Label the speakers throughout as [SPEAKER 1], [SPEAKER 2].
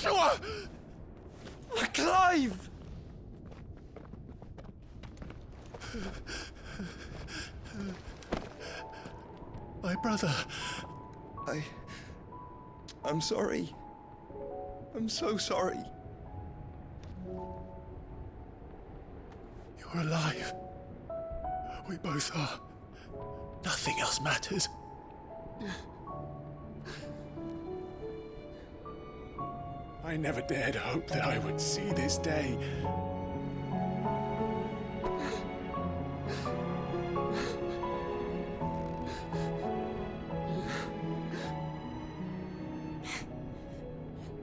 [SPEAKER 1] Joshua! Clive! My brother. I'm sorry. I'm so sorry. You're alive. We both are. Nothing else matters. I never dared hope that I would see this day.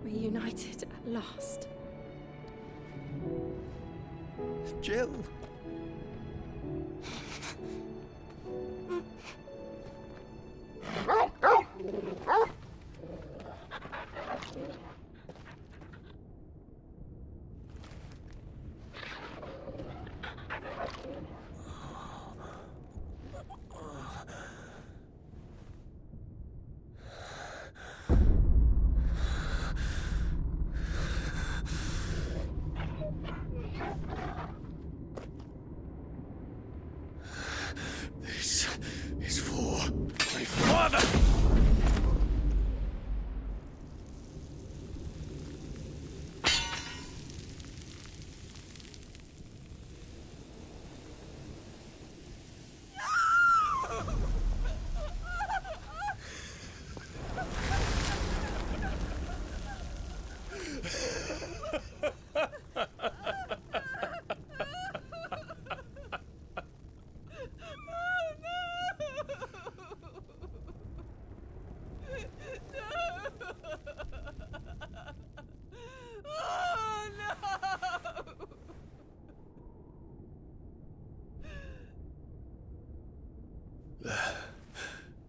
[SPEAKER 2] Reunited at last.
[SPEAKER 1] Jill. This is for my father!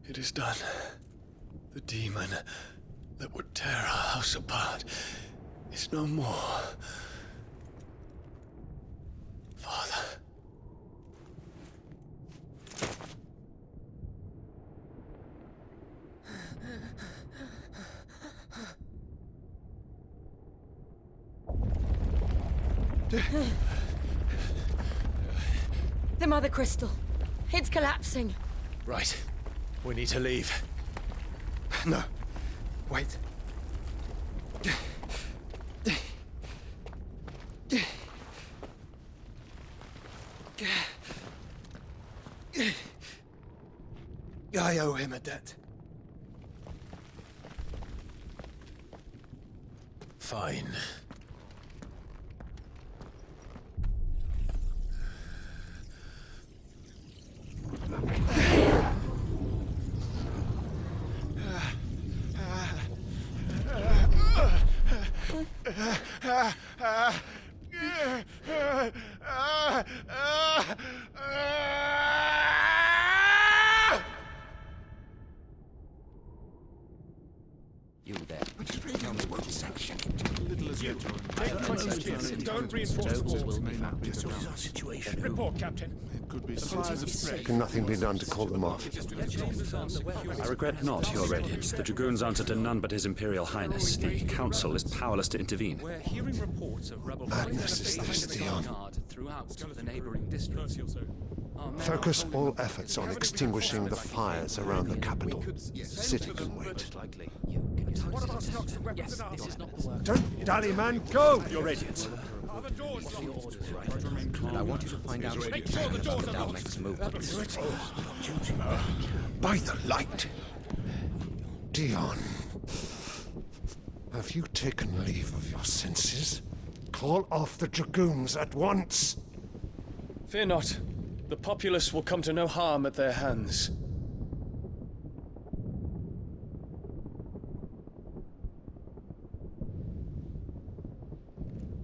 [SPEAKER 1] It is done. The demon that would tear our house apart is no more. Father.
[SPEAKER 2] The Mother Crystal. It's collapsing.
[SPEAKER 1] Right. We need to leave. No. Wait. I owe him a debt. Fine.
[SPEAKER 3] You there.
[SPEAKER 4] Tell me what section.
[SPEAKER 5] Little as you.
[SPEAKER 4] Don't reinforce the walls.
[SPEAKER 5] May not be the ground.
[SPEAKER 4] Situation. Report, Captain.
[SPEAKER 5] It could be signs of strength.
[SPEAKER 6] Can nothing be done to call them off?
[SPEAKER 3] I regret not, Your Radiance. The Dragoons answer to none but His Imperial Highness. The Council is powerless to intervene.
[SPEAKER 7] We're hearing reports of rebel
[SPEAKER 6] Madness is this, Dion.
[SPEAKER 7] throughout the neighboring districts.
[SPEAKER 6] Focus all efforts on extinguishing the fires around the capital. City can wait. Don't dally, man, go!
[SPEAKER 3] Your Radiance. And I want you to find out if Dalmec's movements.
[SPEAKER 6] By the light! Dion, have you taken leave of your senses? Call off the Dragoons at once!
[SPEAKER 1] Fear not. The populace will come to no harm at their hands.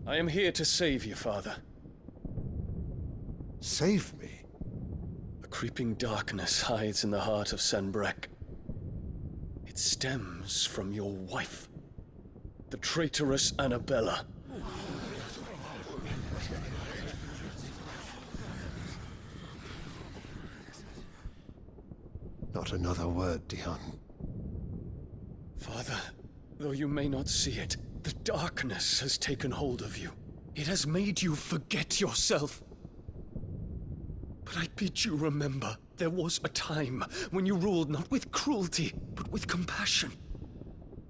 [SPEAKER 1] I am here to save you, Father.
[SPEAKER 6] Save me?
[SPEAKER 1] A creeping darkness hides in the heart of Senbrek. It stems from your wife, the traitorous Annabella.
[SPEAKER 6] Not another word, Dion.
[SPEAKER 1] Father, though you may not see it, the darkness has taken hold of you. It has made you forget yourself. But I bid you remember, there was a time when you ruled not with cruelty, but with compassion.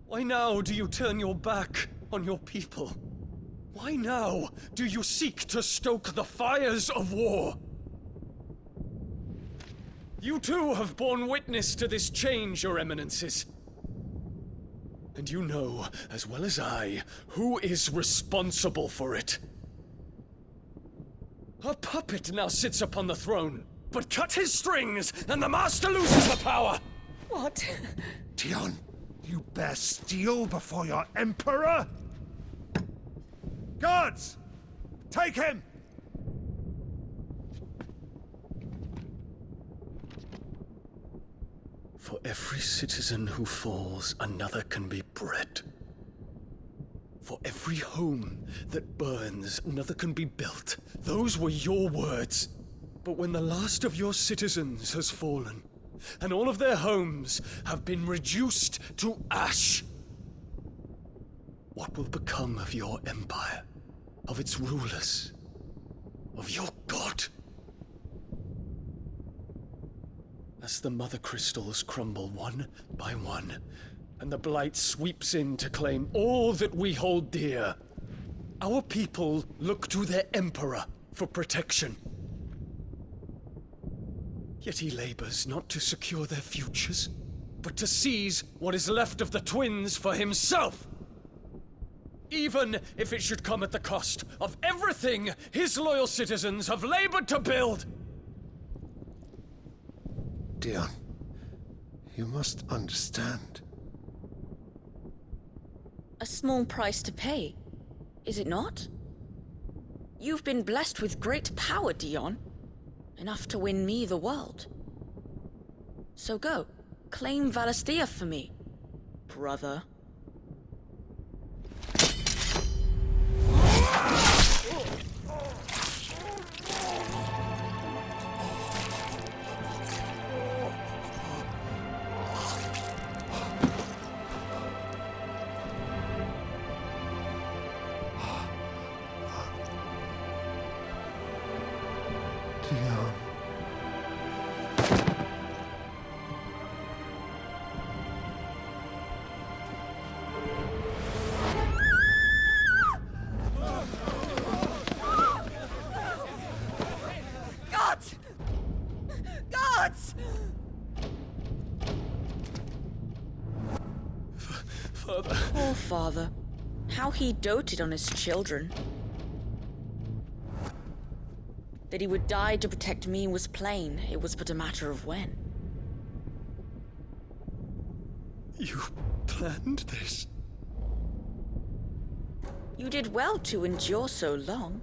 [SPEAKER 1] Why now do you turn your back on your people? Why now do you seek to stoke the fires of war? You too have borne witness to this change, Your Eminences. And you know, as well as I, who is responsible for it. A puppet now sits upon the throne, but cut his strings, and the master loses the power!
[SPEAKER 2] What?
[SPEAKER 6] Dion, you bear steel before your emperor? Guards! Take him!
[SPEAKER 1] For every citizen who falls, another can be bred. For every home that burns, another can be built. Those were your words. But when the last of your citizens has fallen, and all of their homes have been reduced to ash, what will become of your empire, of its rulers, of your god? As the mother crystals crumble one by one, and the blight sweeps in to claim all that we hold dear, our people look to their emperor for protection. Yet he labors not to secure their futures, but to seize what is left of the twins for himself. Even if it should come at the cost of everything his loyal citizens have labored to build.
[SPEAKER 6] Dion, you must understand.
[SPEAKER 8] A small price to pay, is it not? You've been blessed with great power, Dion. Enough to win me the world. So go, claim Valisthea for me, brother.
[SPEAKER 6] Dion.
[SPEAKER 8] Gods! Gods!
[SPEAKER 1] Father.
[SPEAKER 8] Poor father. How he doted on his children. That he would die to protect me was plain. It was but a matter of when.
[SPEAKER 1] You planned this?
[SPEAKER 8] You did well to endure so long.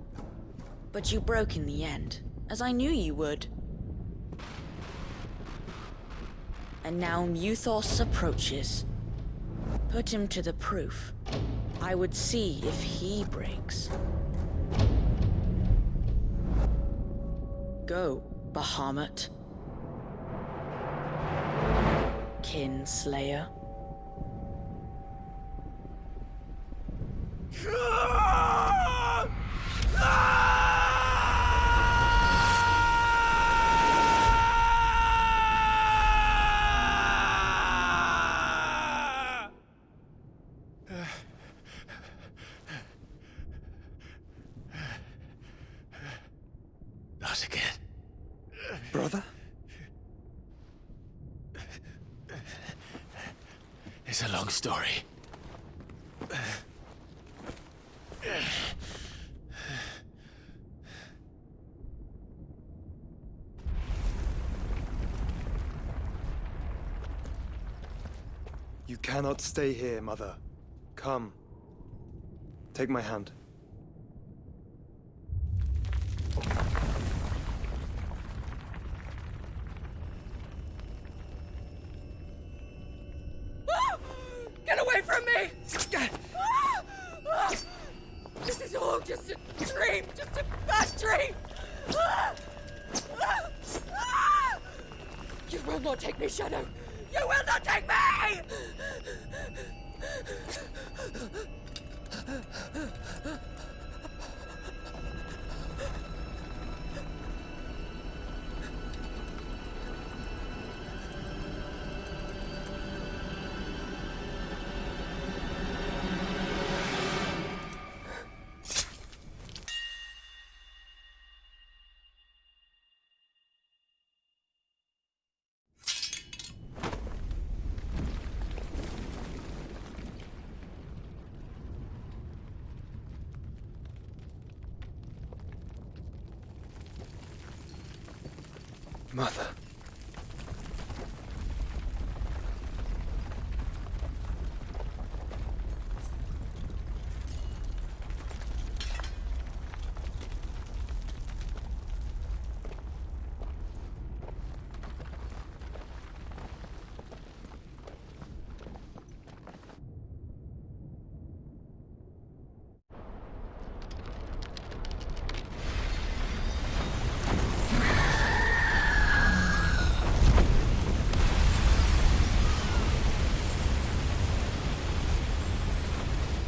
[SPEAKER 8] But you broke in the end, as I knew you would. And now Muthos approaches. Put him to the proof. I would see if he breaks. Go, Bahamut. Kinslayer.
[SPEAKER 1] Not again.
[SPEAKER 6] Brother?
[SPEAKER 1] It's a long story.
[SPEAKER 9] You cannot stay here, Mother. Come. Take my hand.
[SPEAKER 2] Get away from me! This is all just a dream, just a bad dream! You will not take me, Shadow! You will not take me!
[SPEAKER 9] Mother.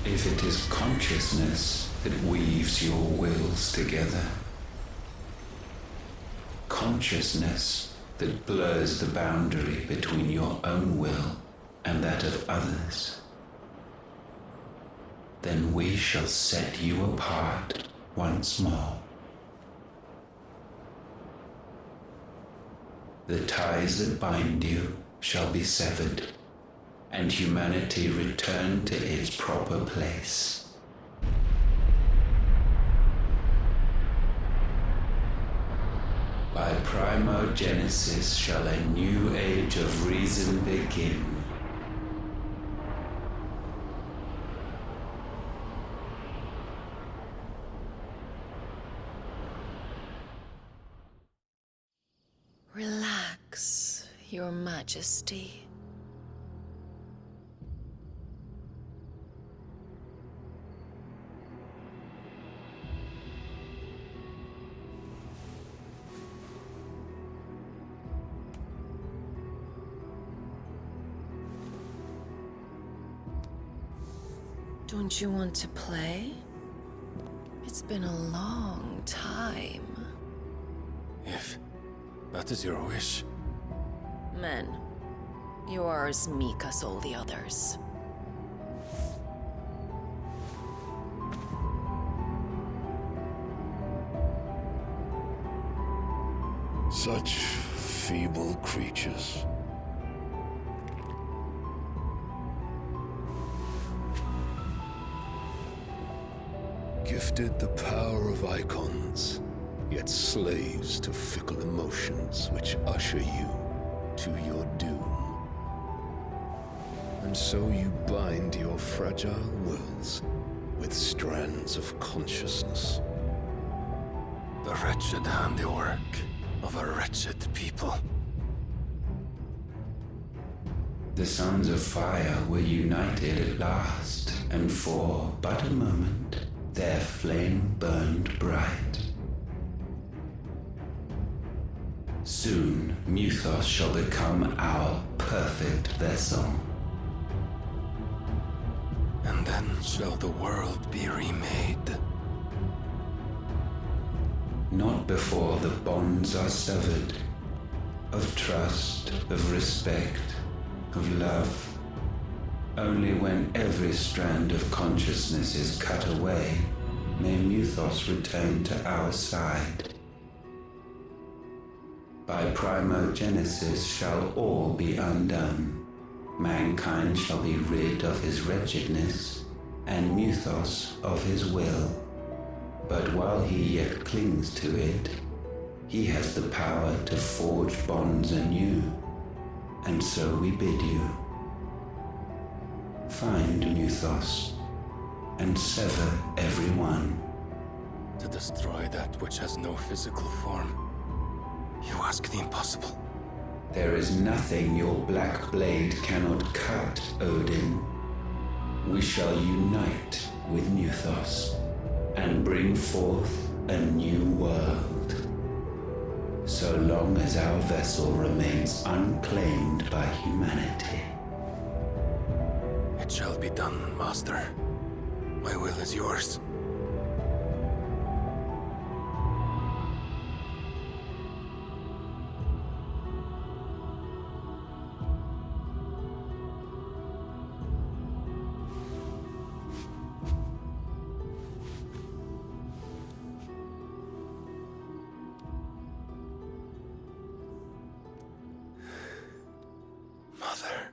[SPEAKER 10] If it is consciousness that weaves your wills together, consciousness that blurs the boundary between your own will and that of others, then we shall set you apart once more. The ties that bind you shall be severed, and humanity return to its proper place. By primogenesis shall a new age of reason begin.
[SPEAKER 2] Relax, Your Majesty. Don't you want to play? It's been a long time.
[SPEAKER 1] If that is your wish.
[SPEAKER 2] Men, you are as meek as all the others.
[SPEAKER 11] Such feeble creatures. Gifted the power of icons, yet slaves to fickle emotions which usher you to your doom. And so you bind your fragile wills with strands of consciousness.
[SPEAKER 1] The wretched handiwork of a wretched people.
[SPEAKER 10] The sons of fire were united at last, and for but a moment, their flame burned bright. Soon, Muthos shall become our perfect vessel.
[SPEAKER 1] And then shall the world be remade.
[SPEAKER 10] Not before the bonds are severed, of trust, of respect, of love. Only when every strand of consciousness is cut away, may Muthos return to our side. By primogenesis shall all be undone. Mankind shall be rid of his wretchedness, and Muthos of his will. But while he yet clings to it, he has the power to forge bonds anew, and so we bid you. Find Muthos, and sever every one.
[SPEAKER 1] To destroy that which has no physical form. You ask the impossible.
[SPEAKER 10] There is nothing your black blade cannot cut, Odin. We shall unite with Muthos, and bring forth a new world. So long as our vessel remains unclaimed by humanity.
[SPEAKER 1] It shall be done, Master. My will is yours. Mother.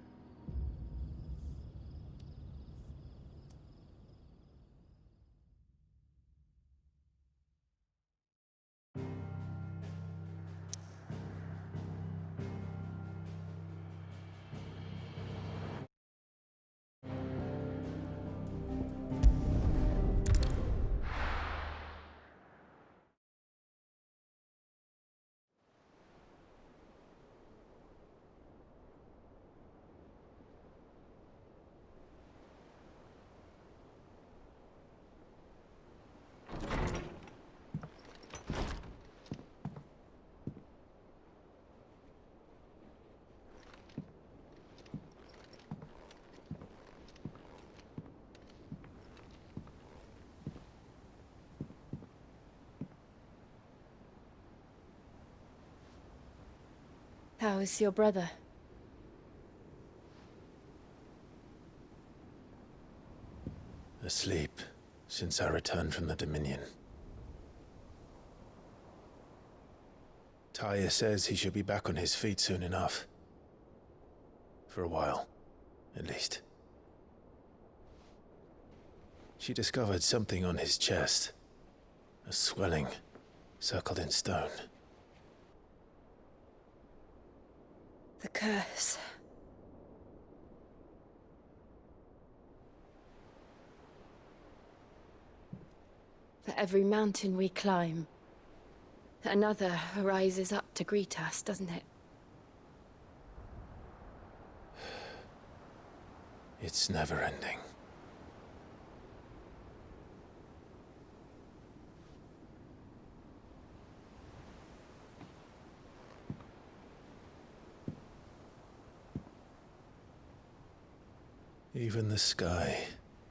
[SPEAKER 2] How is your brother?
[SPEAKER 1] Asleep since I returned from the Dominion. Taya says he should be back on his feet soon enough. For a while, at least. She discovered something on his chest. A swelling, circled in stone.
[SPEAKER 2] The curse. For every mountain we climb, another rises up to greet us, doesn't it?
[SPEAKER 1] It's never ending. Even the sky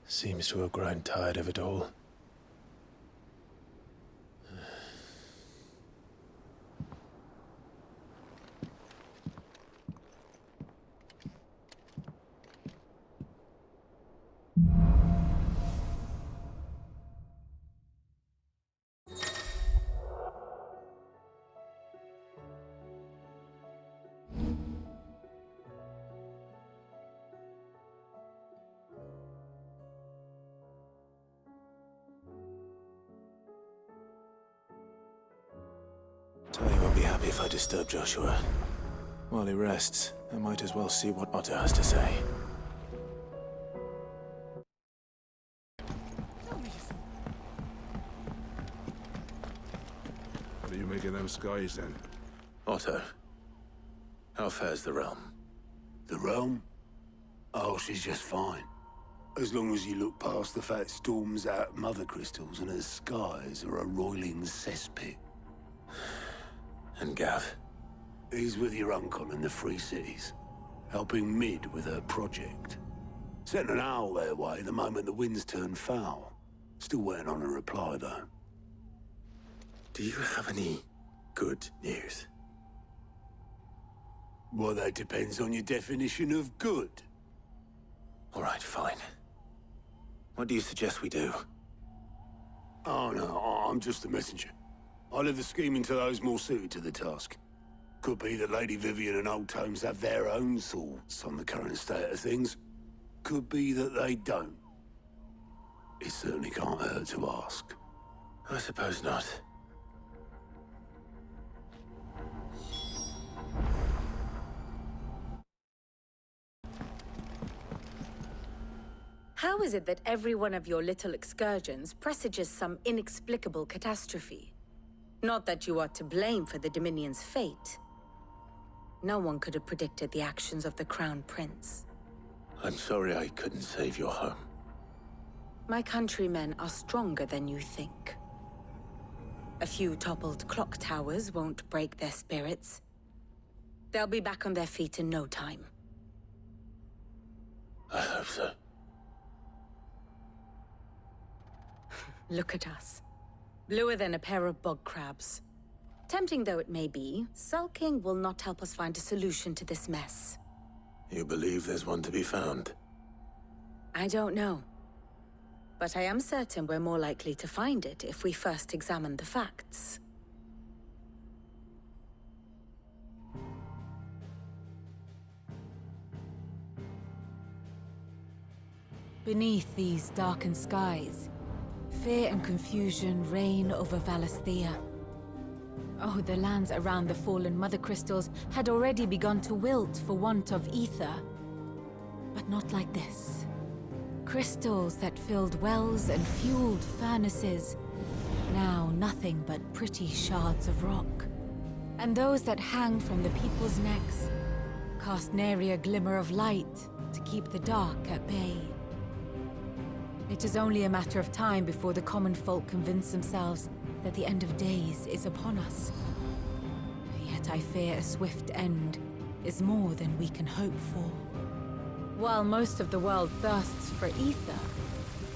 [SPEAKER 1] seems to have grown tired of it all. Tony won't be happy if I disturb Joshua. While he rests, I might as well see what Otto has to say.
[SPEAKER 5] What are you making them skies then?
[SPEAKER 1] Otto, how fares the realm?
[SPEAKER 12] The realm? Oh, she's just fine. As long as you look past the fat storms out mother crystals and her skies are a roiling cesspit.
[SPEAKER 1] And Gav?
[SPEAKER 12] He's with your uncle in the Free Cities, helping Mid with her project. Sent an owl their way the moment the winds turned foul. Still waiting on a reply, though.
[SPEAKER 1] Do you have any good news?
[SPEAKER 12] Well, that depends on your definition of good.
[SPEAKER 1] All right, fine. What do you suggest we do?
[SPEAKER 12] Oh, no, I'm just a messenger. I'll leave the scheming to those more suited to the task. Could be that Lady Vivian and Old Tomes have their own thoughts on the current state of things. Could be that they don't. It certainly can't hurt to ask.
[SPEAKER 1] I suppose not.
[SPEAKER 13] How is it that every one of your little excursions presages some inexplicable catastrophe? Not that you are to blame for the Dominion's fate. No one could have predicted the actions of the Crown Prince.
[SPEAKER 1] I'm sorry I couldn't save your home.
[SPEAKER 13] My countrymen are stronger than you think. A few toppled clock towers won't break their spirits. They'll be back on their feet in no time.
[SPEAKER 1] I hope so.
[SPEAKER 13] Look at us. Bluer than a pair of bog crabs. Tempting though it may be, sulking will not help us find a solution to this mess.
[SPEAKER 1] You believe there's one to be found?
[SPEAKER 13] I don't know. But I am certain we're more likely to find it if we first examine the facts. Beneath these darkened skies, fear and confusion reign over Valisthea. Oh, the lands around the fallen Mother Crystals had already begun to wilt for want of ether. But not like this. Crystals that filled wells and fueled furnaces. Now nothing but pretty shards of rock. And those that hang from the people's necks cast nary a glimmer of light to keep the dark at bay. It is only a matter of time before the common folk convince themselves that the end of days is upon us. Yet I fear a swift end is more than we can hope for. While most of the world thirsts for ether,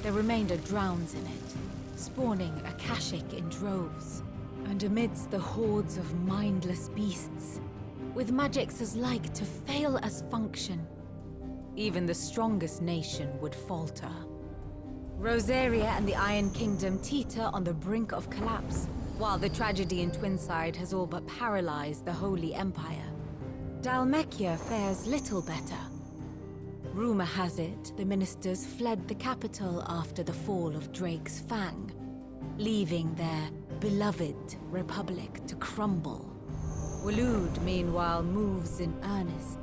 [SPEAKER 13] the remainder drowns in it, spawning Akashic in droves. And amidst the hordes of mindless beasts, with magics as like to fail as function, even the strongest nation would falter. Rosaria and the Iron Kingdom teeter on the brink of collapse, while the tragedy in Twinside has all but paralyzed the Holy Empire. Dhalmekia fares little better. Rumor has it the ministers fled the capital after the fall of Drake's Fang, leaving their beloved republic to crumble. Waloed, meanwhile, moves in earnest.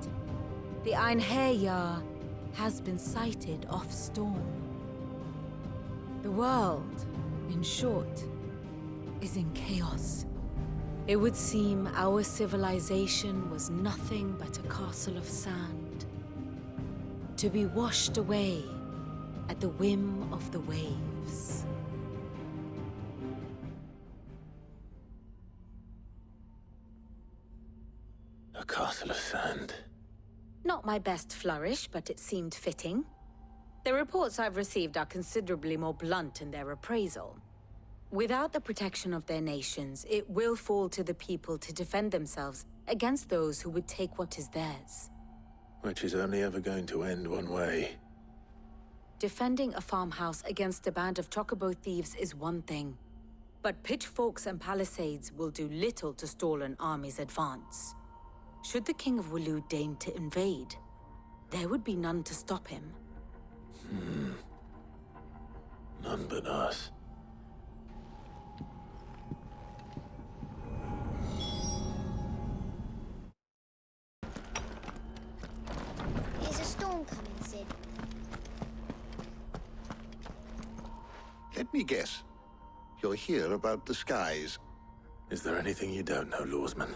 [SPEAKER 13] The Einherjar has been sighted off Storm. The world, in short, is in chaos. It would seem our civilization was nothing but a castle of sand, to be washed away at the whim of the waves.
[SPEAKER 12] A castle of sand.
[SPEAKER 13] Not my best flourish, but it seemed fitting. The reports I've received are considerably more blunt in their appraisal. Without the protection of their nations, it will fall to the people to defend themselves against those who would take what is theirs.
[SPEAKER 12] Which is only ever going to end one way.
[SPEAKER 13] Defending a farmhouse against a band of chocobo thieves is one thing, but pitchforks and palisades will do little to stall an army's advance. Should the King of Waloed deign to invade, there would be none to stop him.
[SPEAKER 12] None but us.
[SPEAKER 14] Is a storm coming, Sid?
[SPEAKER 11] Let me guess. You're here about the skies.
[SPEAKER 12] Is there anything you don't know, Lawsman?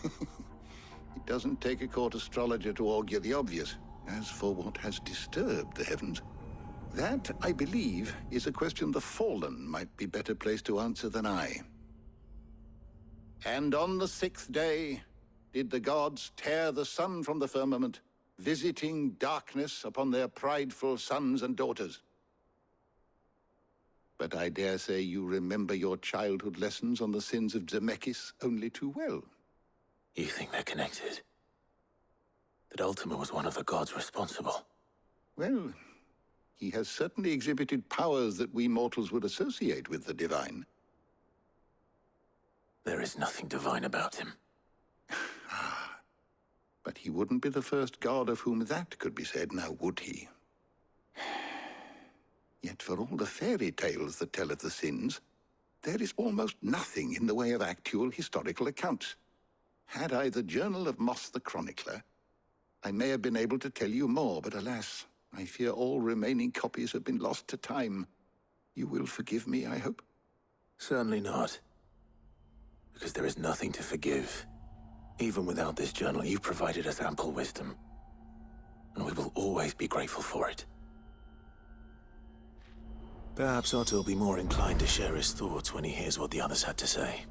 [SPEAKER 11] It doesn't take a court astrologer to augur the obvious. As for what has disturbed the heavens, that, I believe, is a question the Fallen might be better placed to answer than I. And on the 6th day did the gods tear the sun from the firmament, visiting darkness upon their prideful sons and daughters. But I dare say you remember your childhood lessons on the sins of Zemeckis only too well.
[SPEAKER 12] You think they're connected? That Ultima was one of the gods responsible?
[SPEAKER 11] Well, he has certainly exhibited powers that we mortals would associate with the divine.
[SPEAKER 12] There is nothing divine about him.
[SPEAKER 11] But he wouldn't be the first god of whom that could be said, now would he? Yet for all the fairy tales that tell of the sins, there is almost nothing in the way of actual historical accounts. Had I the Journal of Moss the Chronicler, I may have been able to tell you more, but alas, I fear all remaining copies have been lost to time. You will forgive me, I hope?
[SPEAKER 12] Certainly not. Because there is nothing to forgive. Even without this journal, you've provided us ample wisdom. And we will always be grateful for it. Perhaps Otto will be more inclined to share his thoughts when he hears what the others had to say.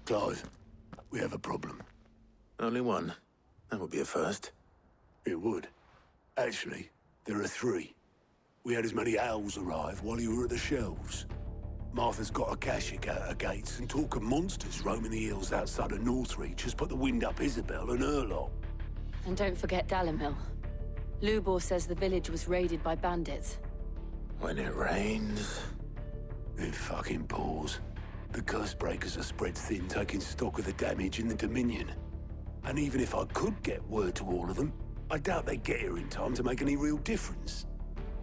[SPEAKER 12] Clive, we have a problem. Only one? That would be a first. It would. Actually, there are 3. We had as many owls arrive while you were at the shelves. Martha's got a Kashyyyk at her gates, and talk of monsters roaming the hills outside of Northreach has put the wind up Isabel and her lot.
[SPEAKER 15] And don't forget Dalimil. Lubor says the village was raided by bandits.
[SPEAKER 12] When it rains, it fucking pours. The curse breakers are spread thin, taking stock of the damage in the Dominion. And even if I could get word to all of them, I doubt they'd get here in time to make any real difference.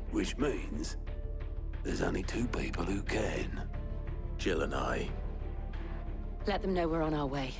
[SPEAKER 12] Which means there's only 2 people who can. Jill and I.
[SPEAKER 15] Let them know we're on our way.